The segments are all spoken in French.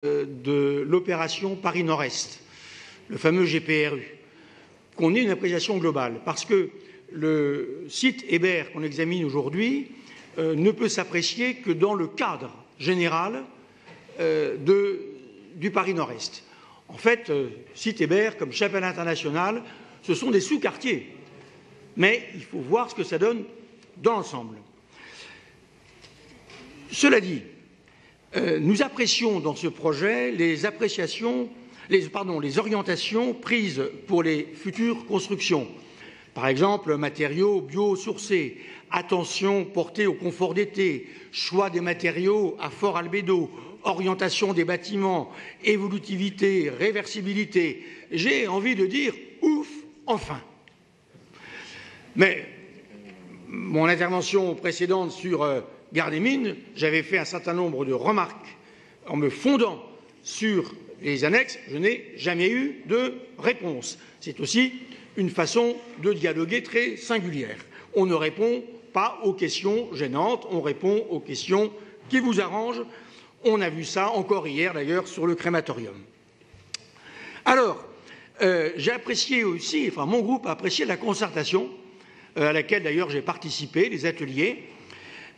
de l'opération Paris Nord-Est, le fameux GPRU, qu'on ait une appréciation globale, parce que le site Hébert qu'on examine aujourd'hui ne peut s'apprécier que dans le cadre général du Paris Nord-Est. En fait, site Hébert comme Chapelle Internationale, ce sont des sous-quartiers, mais il faut voir ce que ça donne dans l'ensemble. Cela dit, nous apprécions dans ce projet les orientations prises pour les futures constructions. Par exemple, matériaux biosourcés, attention portée au confort d'été, choix des matériaux à fort albédo, orientation des bâtiments, évolutivité, réversibilité. J'ai envie de dire ouf, enfin. Mais mon intervention précédente sur Gare des Mines, j'avais fait un certain nombre de remarques en me fondant sur les annexes. Je n'ai jamais eu de réponse. C'est aussi une façon de dialoguer très singulière. On ne répond pas aux questions gênantes, on répond aux questions qui vous arrangent. On a vu ça encore hier d'ailleurs sur le crématorium. Alors, j'ai apprécié aussi, enfin mon groupe a apprécié la concertation à laquelle d'ailleurs j'ai participé, les ateliers,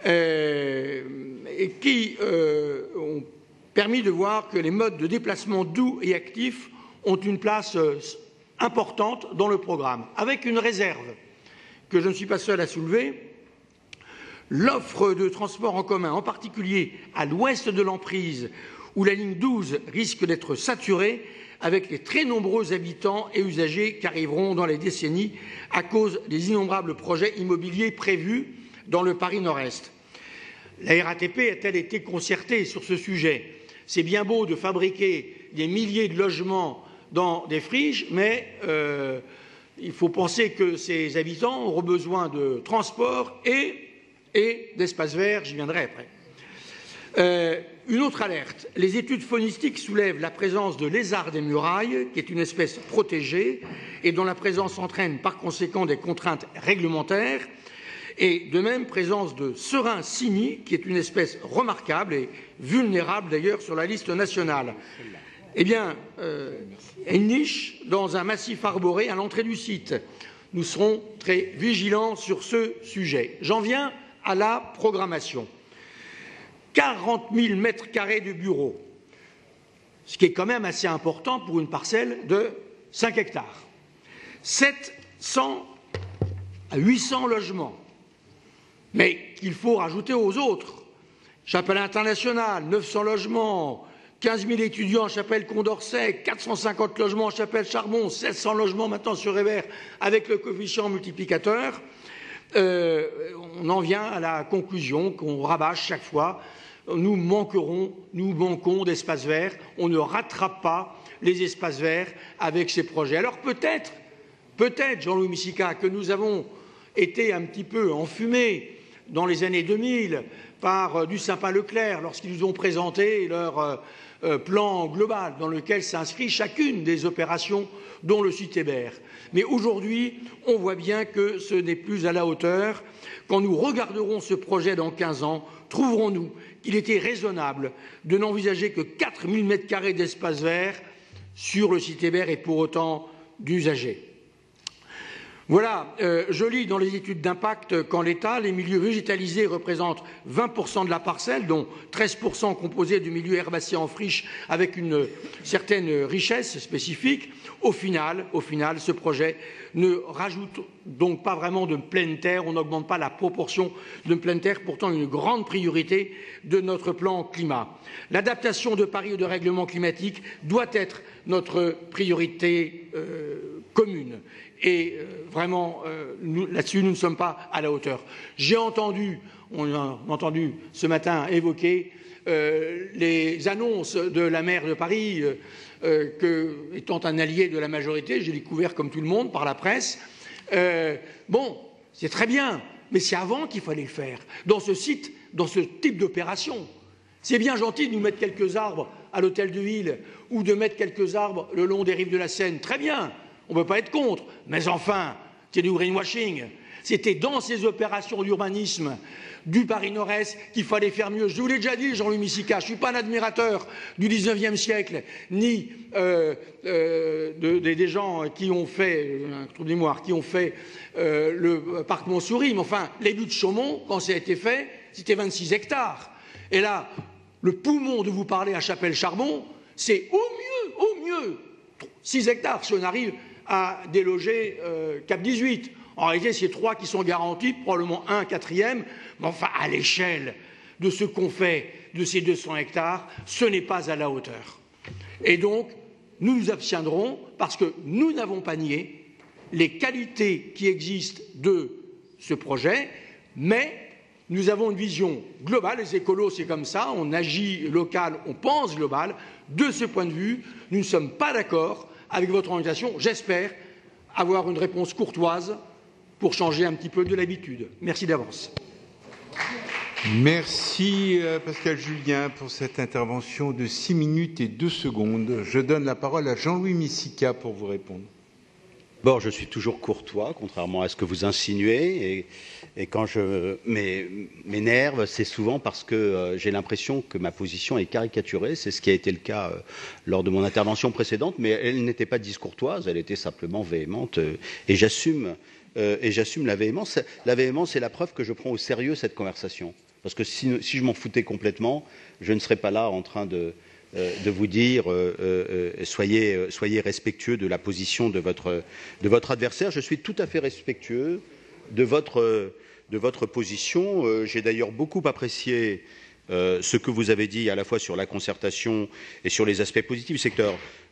et qui ont permis de voir que les modes de déplacement doux et actifs ont une place importante dans le programme, avec une réserve que je ne suis pas seul à soulever. L'offre de transport en commun, en particulier à l'ouest de l'emprise, où la ligne 12 risque d'être saturée avec les très nombreux habitants et usagers qui arriveront dans les décennies à cause des innombrables projets immobiliers prévus dans le Paris Nord-Est. La RATP a-t-elle été concertée sur ce sujet? C'est bien beau de fabriquer des milliers de logements dans des friches, mais il faut penser que ces habitants auront besoin de transport et d'espaces verts, j'y viendrai après. Une autre alerte, les études faunistiques soulèvent la présence de lézards des murailles, qui est une espèce protégée et dont la présence entraîne par conséquent des contraintes réglementaires, et de même présence de serins cynis, qui est une espèce remarquable et vulnérable d'ailleurs sur la liste nationale. Eh bien, une niche dans un massif arboré à l'entrée du site. Nous serons très vigilants sur ce sujet. J'en viens à la programmation. 40 000 mètres carrés de bureaux, ce qui est quand même assez important pour une parcelle de 5 hectares. 700 à 800 logements, mais qu'il faut rajouter aux autres. Chapelle Internationale, 900 logements, 15 000 étudiants en Chapelle Condorcet, 450 logements en Chapelle Charbon, 700 logements maintenant sur Hébert avec le coefficient multiplicateur. On en vient à la conclusion qu'on rabâche chaque fois. Nous manquons d'espaces verts. On ne rattrape pas les espaces verts avec ces projets. Alors peut-être, Jean-Louis Missica, que nous avons été un petit peu enfumés dans les années 2000 par du Saint-Pin-Leclerc lorsqu'ils nous ont présenté leur plan global dans lequel s'inscrit chacune des opérations dont le site Hébert. Mais aujourd'hui, on voit bien que ce n'est plus à la hauteur. Quand nous regarderons ce projet dans 15 ans, trouverons-nous qu'il était raisonnable de n'envisager que 4 000 mètres carrés d'espace vert sur le site Hébert et pour autant d'usagers. Voilà, je lis dans les études d'impact qu'en l'état, les milieux végétalisés représentent 20% de la parcelle, dont 13% composés de milieux herbacés en friche avec une certaine richesse spécifique. Au final, ce projet ne rajoute donc pas vraiment de pleine terre, on n'augmente pas la proportion de pleine terre, pourtant une grande priorité de notre plan climat. L'adaptation de Paris au dérèglement climatique doit être notre priorité commune. Et vraiment, là-dessus, nous ne sommes pas à la hauteur. On a entendu ce matin évoquer les annonces de la maire de Paris, étant un allié de la majorité, j'ai découvert comme tout le monde par la presse. Bon, c'est très bien, mais c'est avant qu'il fallait le faire. Dans ce site, dans ce type d'opération, c'est bien gentil de nous mettre quelques arbres à l'hôtel de ville ou de mettre quelques arbres le long des rives de la Seine. Très bien. On ne peut pas être contre, mais enfin, c'est du greenwashing. C'était dans ces opérations d'urbanisme du Paris Nord-Est qu'il fallait faire mieux. Je vous l'ai déjà dit, Jean-Louis Missica, je ne suis pas un admirateur du 19e siècle, ni des gens qui ont fait, un trou de mémoire, qui ont fait le parc Montsouris, mais enfin, les buts de Chaumont, quand ça a été fait, c'était 26 hectares. Et là, le poumon de vous parler à Chapelle-Charbon, c'est au mieux, 6 hectares si on arrive à déloger Cap 18. En réalité, c'est 3 qui sont garantis, probablement un quatrième, mais enfin, à l'échelle de ce qu'on fait de ces 200 hectares, ce n'est pas à la hauteur. Et donc, nous nous abstiendrons parce que nous n'avons pas nié les qualités qui existent de ce projet, mais nous avons une vision globale. Les écolos, c'est comme ça, on agit local, on pense global. De ce point de vue, nous ne sommes pas d'accord avec votre orientation. J'espère avoir une réponse courtoise pour changer un petit peu de l'habitude. Merci d'avance. Merci Pascal Julien pour cette intervention de 6 minutes et 2 secondes. Je donne la parole à Jean-Louis Missica pour vous répondre. D'abord, je suis toujours courtois, contrairement à ce que vous insinuez, et quand je m'énerve, c'est souvent parce que j'ai l'impression que ma position est caricaturée. C'est ce qui a été le cas lors de mon intervention précédente, mais elle n'était pas discourtoise, elle était simplement véhémente, et j'assume la véhémence. La véhémence est la preuve que je prends au sérieux cette conversation. Parce que si je m'en foutais complètement, je ne serais pas là en train de vous dire soyez respectueux de la position de votre adversaire. Je suis tout à fait respectueux de votre position. J'ai d'ailleurs beaucoup apprécié ce que vous avez dit à la fois sur la concertation et sur les aspects positifs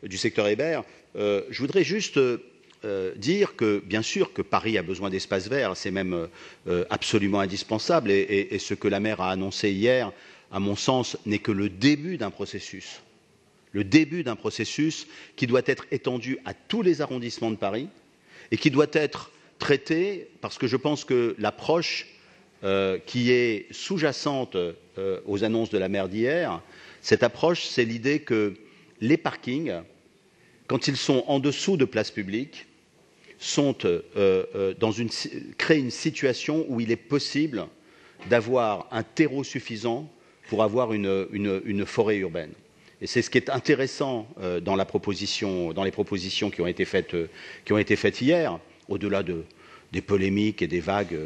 du secteur Hébert. Je voudrais juste dire que, bien sûr, que Paris a besoin d'espaces verts, c'est même absolument indispensable, et ce que la maire a annoncé hier, à mon sens, n'est que le début d'un processus. Le début d'un processus qui doit être étendu à tous les arrondissements de Paris et qui doit être traité, parce que je pense que l'approche qui est sous-jacente aux annonces de la maire d'hier, cette approche, c'est l'idée que les parkings, quand ils sont en dessous de places publiques, créent une situation où il est possible d'avoir un terreau suffisant pour avoir une forêt urbaine. Et c'est ce qui est intéressant dans les propositions qui ont été faites hier, au-delà des polémiques et des vagues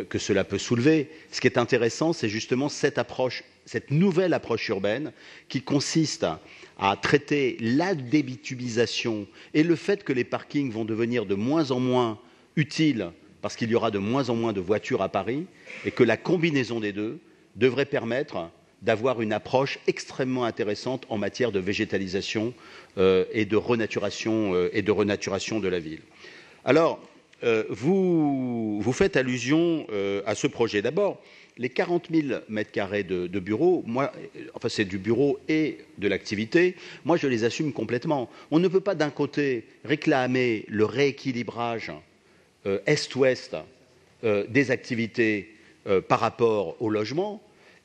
que cela peut soulever. Ce qui est intéressant, c'est justement cette nouvelle approche urbaine qui consiste à traiter la débitumisation et le fait que les parkings vont devenir de moins en moins utiles parce qu'il y aura de moins en moins de voitures à Paris, et que la combinaison des deux devrait permettre d'avoir une approche extrêmement intéressante en matière de végétalisation et de renaturation de la ville. Alors, vous faites allusion à ce projet. D'abord, les 40 000 mètres carrés de bureaux, c'est du bureau et de l'activité, moi je les assume complètement. On ne peut pas d'un côté réclamer le rééquilibrage est-ouest des activités par rapport au logement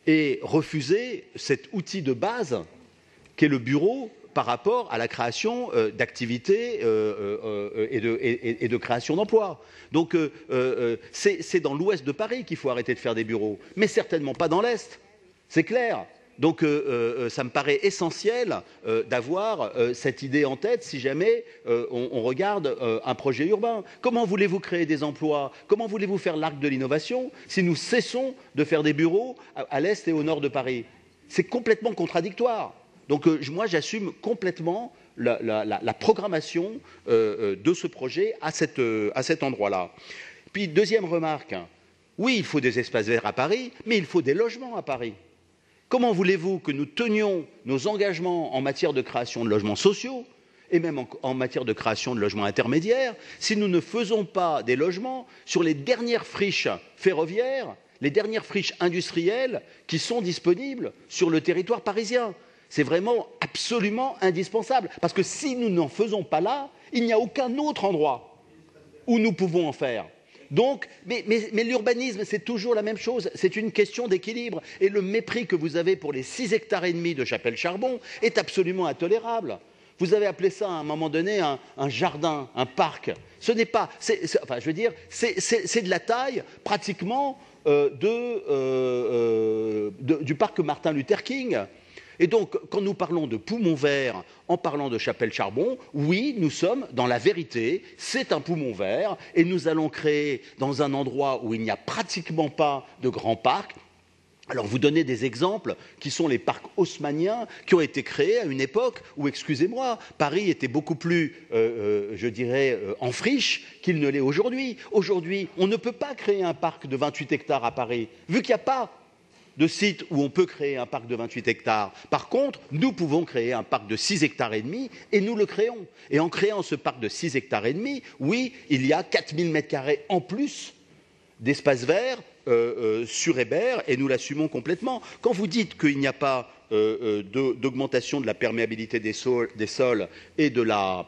et refuser cet outil de base qu'est le bureau par rapport à la création d'activités et de création d'emplois. Donc c'est dans l'ouest de Paris qu'il faut arrêter de faire des bureaux, mais certainement pas dans l'est, c'est clair. Donc ça me paraît essentiel d'avoir cette idée en tête si jamais on regarde un projet urbain. Comment voulez-vous créer des emplois? Comment voulez-vous faire l'arc de l'innovation si nous cessons de faire des bureaux à l'est et au nord de Paris? C'est complètement contradictoire. Donc moi j'assume complètement la programmation de ce projet à cet endroit-là. Puis deuxième remarque, oui il faut des espaces verts à Paris, mais il faut des logements à Paris. Comment voulez-vous que nous tenions nos engagements en matière de création de logements sociaux et même en matière de création de logements intermédiaires si nous ne faisons pas des logements sur les dernières friches ferroviaires, les dernières friches industrielles qui sont disponibles sur le territoire parisien? C'est vraiment absolument indispensable. Parce que si nous n'en faisons pas là, il n'y a aucun autre endroit où nous pouvons en faire. Donc, mais l'urbanisme, c'est toujours la même chose. C'est une question d'équilibre. Et le mépris que vous avez pour les 6,5 hectares de Chapelle-Charbon est absolument intolérable. Vous avez appelé ça à un moment donné un jardin, un parc. Ce n'est pas, enfin, je veux dire, c'est de la taille pratiquement du parc Martin Luther King. Et donc, quand nous parlons de poumon vert, en parlant de Chapelle-Charbon, oui, nous sommes dans la vérité, c'est un poumon vert, et nous allons créer dans un endroit où il n'y a pratiquement pas de grands parcs. Alors, vous donnez des exemples qui sont les parcs haussmanniens qui ont été créés à une époque où, excusez-moi, Paris était beaucoup plus, je dirais, en friche qu'il ne l'est aujourd'hui. Aujourd'hui, on ne peut pas créer un parc de 28 hectares à Paris, vu qu'il n'y a pas de site où on peut créer un parc de 28 hectares. Par contre, nous pouvons créer un parc de 6 hectares et demi et nous le créons. Et en créant ce parc de 6 hectares et demi, oui, il y a 4000 m² en plus d'espace vert sur Hébert et nous l'assumons complètement. Quand vous dites qu'il n'y a pas d'augmentation de la perméabilité des sols et de la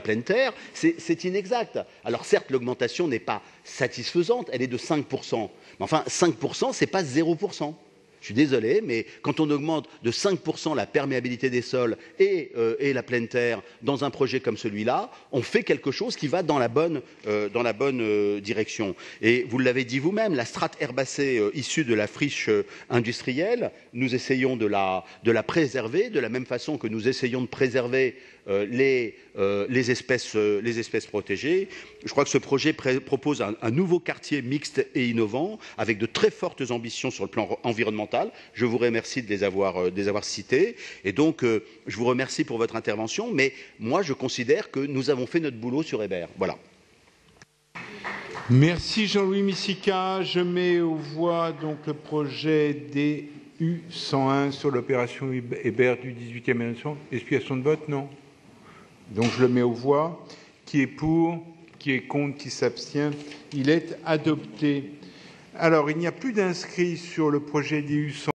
pleine terre, c'est inexact. Alors certes, l'augmentation n'est pas satisfaisante, elle est de 5%. Mais enfin, 5%, ce n'est pas 0%. Je suis désolé, mais quand on augmente de 5% la perméabilité des sols et la pleine terre dans un projet comme celui-là, on fait quelque chose qui va dans la bonne direction. Et vous l'avez dit vous-même, la strate herbacée issue de la friche industrielle, nous essayons de la préserver de la même façon que nous essayons de préserver les espèces protégées. Je crois que ce projet propose un nouveau quartier mixte et innovant avec de très fortes ambitions sur le plan environnemental. Je vous remercie de les avoir cités. Et donc, je vous remercie pour votre intervention. Mais moi, je considère que nous avons fait notre boulot sur Hébert. Voilà. Merci Jean-Louis Missica. Je mets aux voix donc le projet DU 101 sur l'opération Hébert du 18e arrondissement. Explication de vote, non? Donc je le mets aux voix. Qui est pour? Qui est contre? Qui s'abstient? Il est adopté. Alors, il n'y a plus d'inscrits sur le projet DU 101.